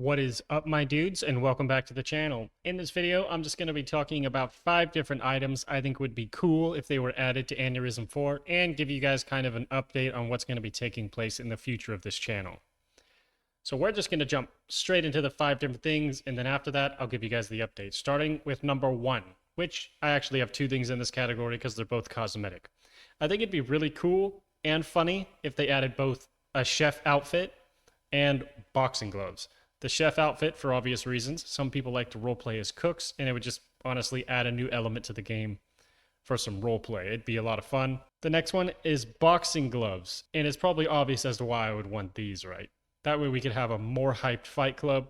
What is up, my dudes, and welcome back to the channel. In this video, I'm just going to be talking about 5 different items I think would be cool if they were added to Aneurysm 4, and give you guys kind of an update on what's going to be taking place in the future of this channel. So we're just going to jump straight into the 5 different things, and then after that, I'll give you guys the update. Starting with number 1, which I actually have 2 things in this category because they're both cosmetic. I think it'd be really cool and funny if they added both a chef outfit and boxing gloves. The chef outfit, for obvious reasons. Some people like to roleplay as cooks, and it would just honestly add a new element to the game for some roleplay. It'd be a lot of fun. The next one is boxing gloves, and it's probably obvious as to why I would want these, right? That way we could have a more hyped fight club,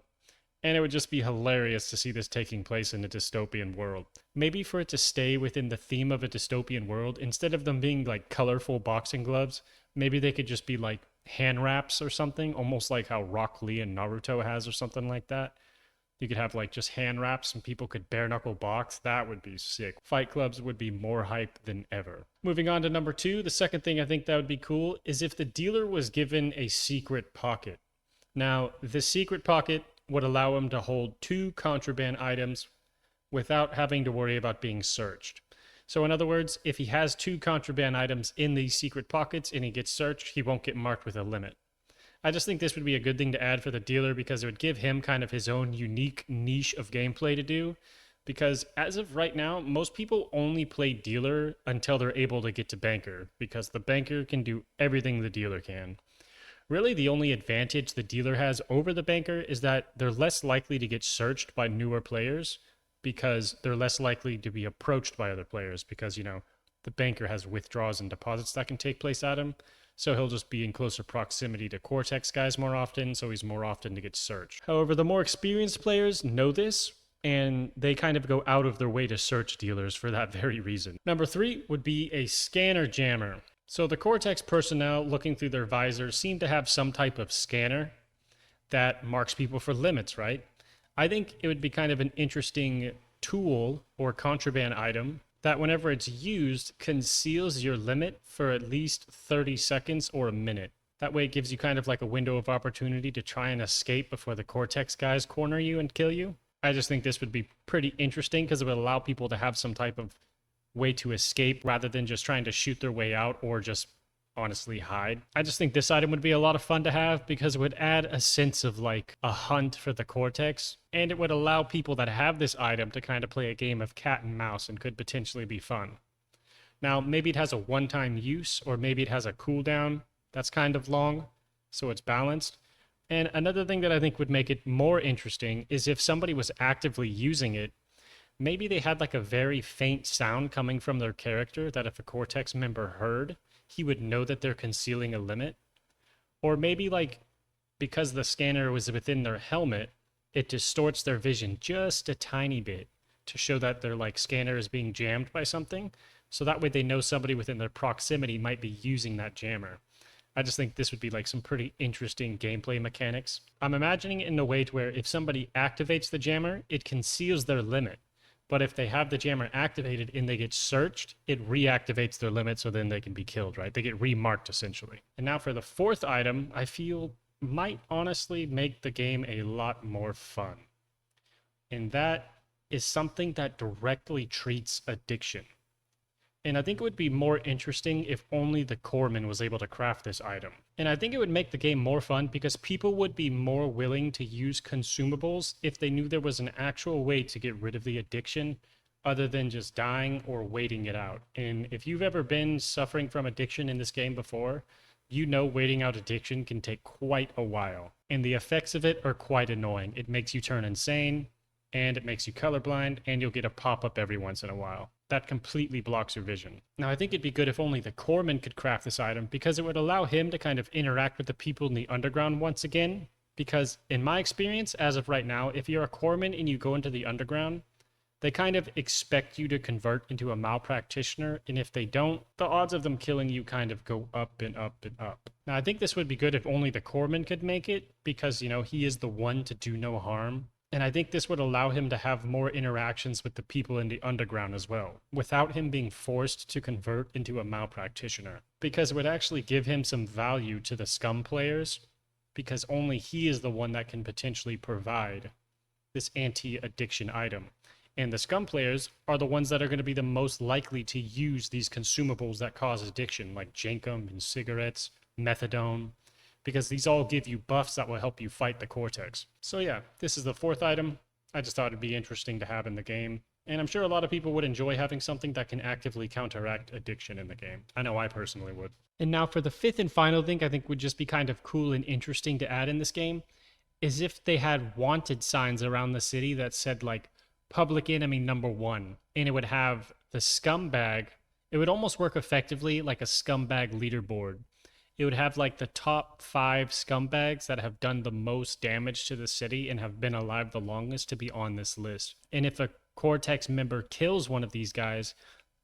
and it would just be hilarious to see this taking place in a dystopian world. Maybe for it to stay within the theme of a dystopian world, instead of them being like colorful boxing gloves, maybe they could just be like hand wraps or something, almost like how Rock Lee and Naruto has or something like that. You could have like just hand wraps and people could bare knuckle box. That would be sick. Fight clubs would be more hype than ever. Moving on to number 2, the second thing I think that would be cool is if the dealer was given a secret pocket. Now, the secret pocket would allow him to hold 2 contraband items without having to worry about being searched. So in other words, if he has 2 contraband items in these secret pockets and he gets searched, he won't get marked with a limit. I just think this would be a good thing to add for the dealer because it would give him kind of his own unique niche of gameplay to do. Because as of right now, most people only play dealer until they're able to get to banker, because the banker can do everything the dealer can. Really, the only advantage the dealer has over the banker is that they're less likely to get searched by newer players, because they're less likely to be approached by other players because, you know, the banker has withdrawals and deposits that can take place at him. So he'll just be in closer proximity to Cortex guys more often, so he's more often to get searched. However, the more experienced players know this, and they kind of go out of their way to search dealers for that very reason. Number 3 would be a scanner jammer. So the Cortex personnel looking through their visors seem to have some type of scanner that marks people for limits, right? I think it would be kind of an interesting tool or contraband item that whenever it's used conceals your limit for at least 30 seconds or a minute. That way it gives you kind of like a window of opportunity to try and escape before the Cortex guys corner you and kill you. I just think this would be pretty interesting because it would allow people to have some type of way to escape rather than just trying to shoot their way out or just honestly hide. I just think this item would be a lot of fun to have because it would add a sense of like a hunt for the Cortex, and it would allow people that have this item to kind of play a game of cat and mouse and could potentially be fun. Now, maybe it has a one-time use, or maybe it has a cooldown that's kind of long, so it's balanced. And another thing that I think would make it more interesting is if somebody was actively using it, maybe they had like a very faint sound coming from their character that if a Cortex member heard, he would know that they're concealing a limit. Or maybe like because the scanner was within their helmet, it distorts their vision just a tiny bit to show that their like scanner is being jammed by something. So that way they know somebody within their proximity might be using that jammer. I just think this would be like some pretty interesting gameplay mechanics. I'm imagining it in a way to where if somebody activates the jammer, it conceals their limit. But if they have the jammer activated and they get searched, it reactivates their limit, so then they can be killed, right? They get remarked, essentially. And now for the 4th item, I feel might honestly make the game a lot more fun. And that is something that directly treats addiction. And I think it would be more interesting if only the Corpsman was able to craft this item. And I think it would make the game more fun because people would be more willing to use consumables if they knew there was an actual way to get rid of the addiction other than just dying or waiting it out. And if you've ever been suffering from addiction in this game before, you know waiting out addiction can take quite a while. And the effects of it are quite annoying. It makes you turn insane, and it makes you colorblind, and you'll get a pop-up every once in a while. That completely blocks your vision. Now, I think it'd be good if only the Corpsman could craft this item because it would allow him to kind of interact with the people in the underground once again. Because in my experience, as of right now, if you're a Corpsman and you go into the underground, they kind of expect you to convert into a malpractitioner, and if they don't, the odds of them killing you kind of go up and up and up. Now, I think this would be good if only the Corpsman could make it because, you know, he is the one to do no harm. And I think this would allow him to have more interactions with the people in the underground as well, without him being forced to convert into a malpractitioner. Because it would actually give him some value to the scum players because only he is the one that can potentially provide this anti-addiction item. And the scum players are the ones that are going to be the most likely to use these consumables that cause addiction, like jankum and cigarettes, methadone, because these all give you buffs that will help you fight the cortex. So yeah, this is the fourth item. I just thought it'd be interesting to have in the game. And I'm sure a lot of people would enjoy having something that can actively counteract addiction in the game. I know I personally would. And now for the fifth and final thing I think would just be kind of cool and interesting to add in this game is if they had wanted signs around the city that said like public enemy number 1, and it would have the scumbag. It would almost work effectively like a scumbag leaderboard. It would have like the top 5 scumbags that have done the most damage to the city and have been alive the longest to be on this list. And if a Cortex member kills one of these guys,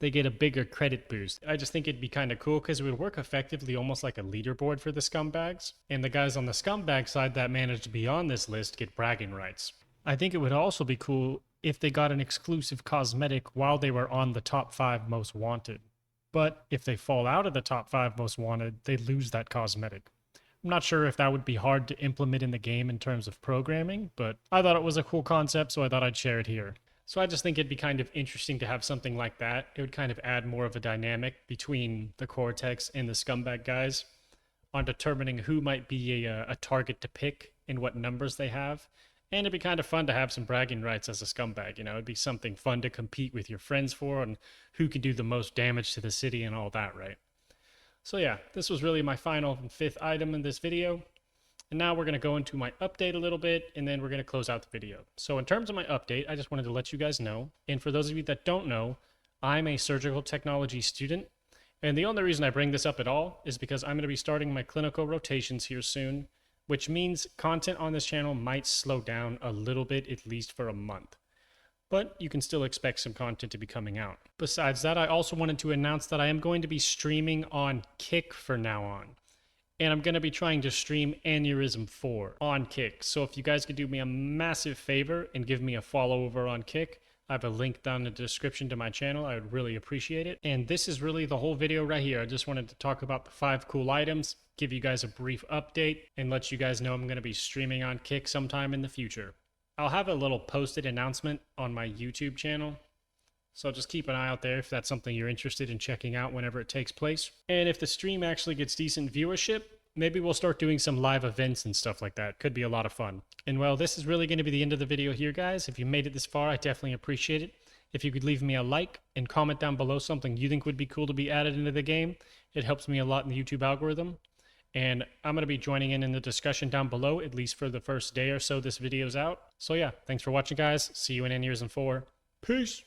they get a bigger credit boost. I just think it'd be kind of cool because it would work effectively almost like a leaderboard for the scumbags. And the guys on the scumbag side that managed to be on this list get bragging rights. I think it would also be cool if they got an exclusive cosmetic while they were on the top 5 most wanted. But if they fall out of the top 5 most wanted, they lose that cosmetic. I'm not sure if that would be hard to implement in the game in terms of programming, but I thought it was a cool concept, so I thought I'd share it here. So I just think it'd be kind of interesting to have something like that. It would kind of add more of a dynamic between the Cortex and the scumbag guys on determining who might be a target to pick and what numbers they have. And it'd be kind of fun to have some bragging rights as a scumbag, you know? It'd be something fun to compete with your friends for and who can do the most damage to the city and all that, right? So yeah, this was really my final and 5th item in this video. And now we're going to go into my update a little bit, and then we're going to close out the video. So in terms of my update, I just wanted to let you guys know, and for those of you that don't know, I'm a surgical technology student. And the only reason I bring this up at all is because I'm going to be starting my clinical rotations here soon, which means content on this channel might slow down a little bit, at least for a month. But you can still expect some content to be coming out. Besides that, I also wanted to announce that I am going to be streaming on Kick from now on. And I'm going to be trying to stream ANEURISM 4 on Kick. So if you guys could do me a massive favor and give me a follow over on Kick, I have a link down in the description to my channel. I would really appreciate it. And this is really the whole video right here. I just wanted to talk about the 5 cool items, give you guys a brief update, and let you guys know I'm going to be streaming on Kick sometime in the future. I'll have a little posted announcement on my YouTube channel, so just keep an eye out there if that's something you're interested in checking out whenever it takes place. And if the stream actually gets decent viewership, maybe we'll start doing some live events and stuff like that. Could be a lot of fun. And well, this is really going to be the end of the video here, guys. If you made it this far, I definitely appreciate it. If you could leave me a like and comment down below something you think would be cool to be added into the game, it helps me a lot in the YouTube algorithm. And I'm going to be joining in the discussion down below, at least for the first day or so this video's out. So yeah, thanks for watching, guys. See you in ANEURISM 4. Peace!